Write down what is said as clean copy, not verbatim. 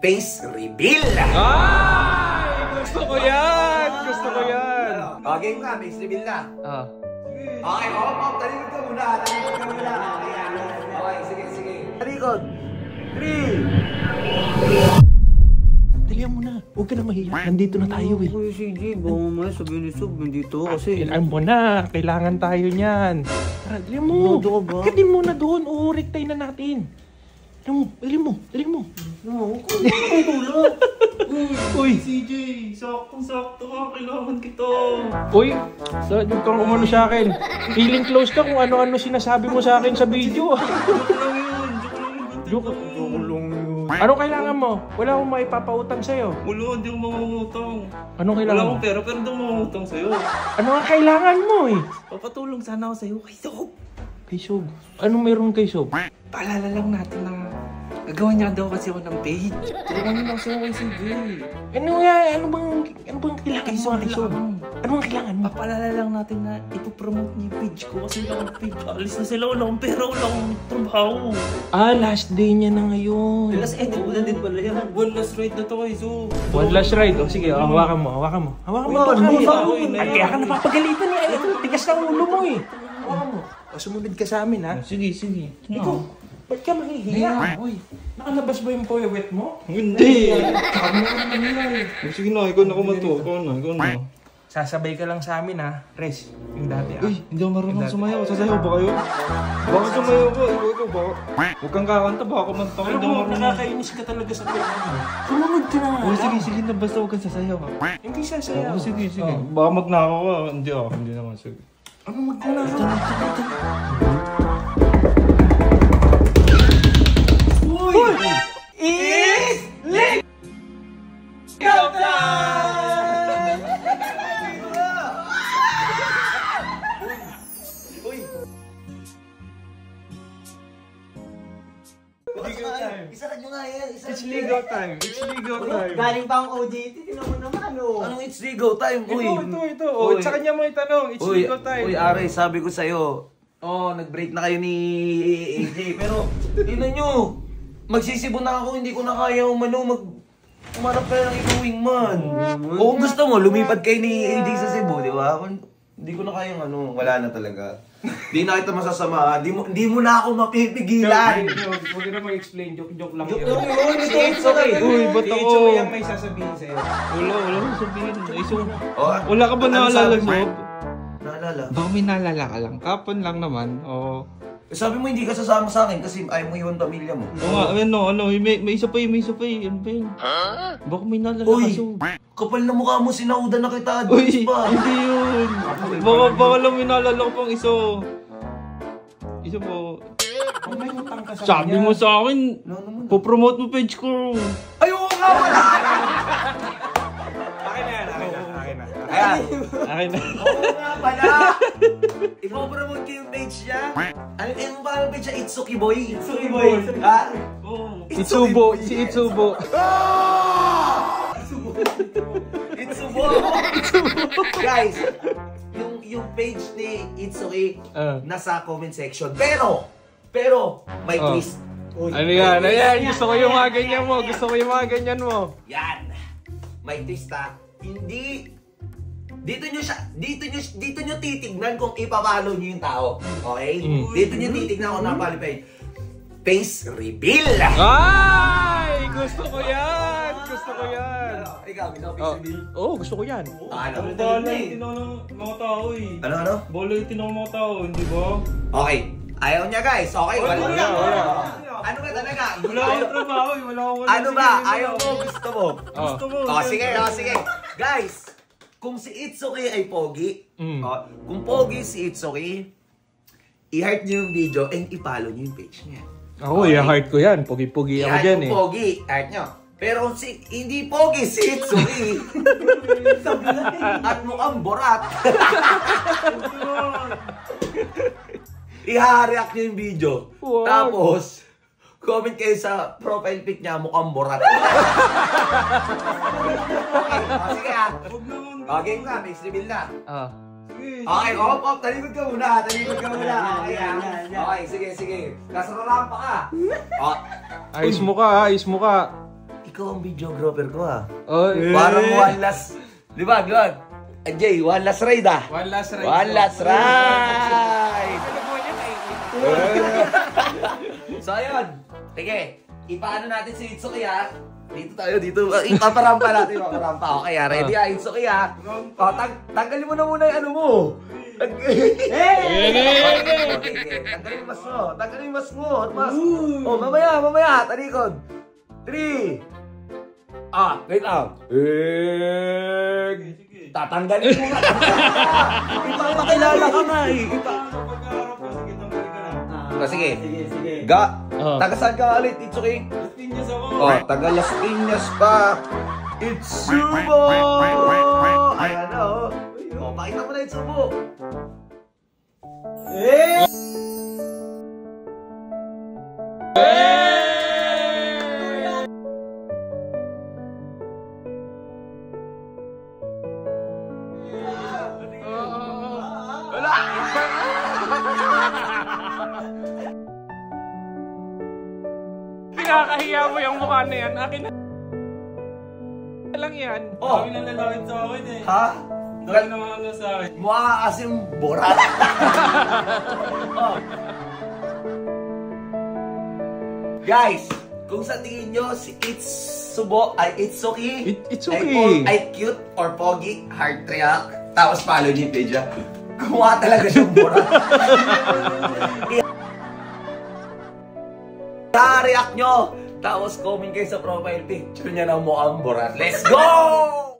face reveal. Ay! Gusto ko yan! Gusto ko yan! Okay nga, face reveal na. Okay, op, talikod ka muna. Talikod ka muna. Okay, sige. Talikod. 3. Dalihan mo na. Huwag ka na mahiya. Nandito na tayo eh. Uy, sige. Baka mamaya sabihin ni Sob, nandito kasi. Kailangan mo na. Kailangan tayo niyan. Tara, dalihan mo. Akitin mo na doon. Uurektay na natin. Dalihan mo. No, kung tulog. Uy! CJ, saktong-sakto ka. Kailangan kita. Uy! Huwag kang umano sa akin. Feeling close ka kung ano-ano sinasabi mo sa akin sa video. Joke lang yun. Ano kailangan mo? Wala akong maipapautang sa'yo. Wala, hindi ako mangungutang. Anong kailangan Wala mo? akong pera, pero hindi ako mangungutang sa'yo. Ano ang kailangan mo eh? Papatulong sana ako sa'yo kay Sob. Kay Sob? Anong meron kay Sob? Paalala lang natin na gagawa niya daw kasi ako ng page. Tulungan niyo lang sa'yo kay CJ. Ano bang kailangan mo kay Sob? Ano ang kailangan mo? Papaalala lang natin na ipopromote niya yung page ko kasi wala akong page. Alis na sila, wala akong pera, wala akong trabaho. Last day niya na ngayon. Last edit mo na din pala yan. One last ride na to kay Sob. One last ride. O sige, hawakan mo. Hawakan mo. Kaya ka napapagalitan eh. Ito, tigas ng ulo mo eh. Hawakan mo. Sumunod ka sa amin ha. Sige. Ikaw, ba't ka mahihiya? Uy, nakalabas ba yung puwet mo? Hindi. Sabi mo naman nila eh. Sige na, ikaw na kumato. Ikaw na. Sasabay ka lang sa amin ha. Res, yung dati ha. Uy, hindi ako marunong sumayaw. Sasayaw ba kayo? Baka sumayaw ko. Ikaw baka. Huwag kang kakanta. Baka kumanta ka. Alam Hindi ako mo, marunong. nakakainis ka talaga sa pera mo. Sumunod ka na nga. Uy, sige na. Basta huwag kang sasayaw ha. Hindi sasayaw. Sige. Baka magnakaw ka. Hindi naman. Sige. Ano magkala? Uy! Is-ling! Isaran nyo nga yan. It's legal time. Galing pa ang OJT. Tinan mo naman Anong it's legal time? Ito. O, sa kanya mo itanong. It's legal time. Uy, Aray, sabi ko sa'yo. Nag-break na kayo ni AJ. Pero, tingnan nyo. Magsisibon na ako. Hindi ko na kaya umanap kayo ng ibang wingman. O kung gusto mo, lumipad kayo ni AJ sa Cebu, di ba? Hindi ko na kayang wala na talaga. Di na kita masasama. Di mo na ako mapipigilan. Huwag na mag-explain. Joke lang Joke yun. lang yun. It's okay. Uy, ba't Si ako? Icho yung may sasabihin sa'yo. Wala akong sabihin. Oh, Wala ka ba ano naalala, sabi mo? Sob? Naalala? Baka may naalala ka lang. Kapon lang naman. Oo. Sabi mo hindi ka sasama sa akin kasi ayaw mo iwan pamilya mo. Oo nga, may isa pa eh. Ano ba yun? Baka may naalala ka, Uy, Sob. kapal na mukha mo, sinauda na kita. Uy, Pa. hindi yun. Baka lang may naalala ko pang isa. Isa po. Kung may utang ka sa Sabi kanya. mo sa akin, popromote mo page ko. Ayoko nga wala! Akin na yan. Ayan. Akin na. Oo nga pala! Ipopromote ko yung page niya. Ano yung parang page niya? Itsuki Boy? Itsuki Boy. Ha? Oo. Itsubo. Si Itsubo. Itsubo! Guys, yung page ni Itsuki nasa comment section. Pero, may twist. Ano yan? Gusto ko yung mga ganyan mo. Yan. May twist ha. Hindi. Dito nyo titignan kung ipapalo nyo yung tao. Okay? Dito nyo titignan kung napalo pa yun. Face reveal! Ay! Gusto ko yan! Ikaw, gusto mo face reveal? Oo, gusto ko yan. Alam mo Bala na yung tinanong mga tao eh. Ano? Bala yung tinanong mga tao, hindi ba? Okay. Ayaw niya guys. Okay, wala. Ano ba talaga? Wala akong trabaho eh. Ano ba? Ayaw mo, gusto mo? Gusto mo. Sige. Guys, kung si Itsuki ay pogi, kung pogi si Itsuki, i-heart niyo yung video and i-follow niyo yung page niya. Ako, i-heart ko yan. Pogi-pogi ako dyan eh. Kung pogi, heart niyo. Pero kung hindi pogi si Itsuki, at mukhang borat, i-react niyo yung video. Wow. Tapos, comment kayo sa profile pic niya, mukhang borat. Okay, sige ha. Okay nga, may reveal na. Okay, op, talikod ka muna. Okay, sige. Kasaralan pa ka. Ayos mo ka. ikaw ang videographer ko ah. Oy. Parang one last, di ba, Glon? Jay, one last ride ah. One last ride. One last ride! So ayun, sige, ipaano natin si Itsuki ah. Dito tayo, dito. Ipaparampa natin, ipaparampa. Okay ah, ready ah, Itsuki ah. O, tanggalin mo na muna yung ano mo. Tanggalin yung mas mo. Tanggalin yung mas mo. O, mamaya, talikod. 3. Wait lang. Tatanggalin mo nga. Ipapakilala ka nga eh. Pagkaharap ko, sige, tanggalin ka na. Sige. Sige. Taga saan ka ulit, Itsuki? Las Piñas ako. Taga Las Piñas pa. Itsubo! Ayan na pakita mo na Itsubo. Pinakahiya mo yung mukha na yan. Akin na lang yan. Dami nang lalawin sa akin eh. Ha? Dami nang ano sa akin. Mukha kasing borat. Guys, kung sa tingin nyo si Itsubo ay Itsuki, Itsuki. ay cute or pogi, heart react, tapos follow niyo yung page. Gumawa talaga siyang borat. I-react nyo, tapos comment kayo sa profile picture niya ng mukhang borat. Let's go!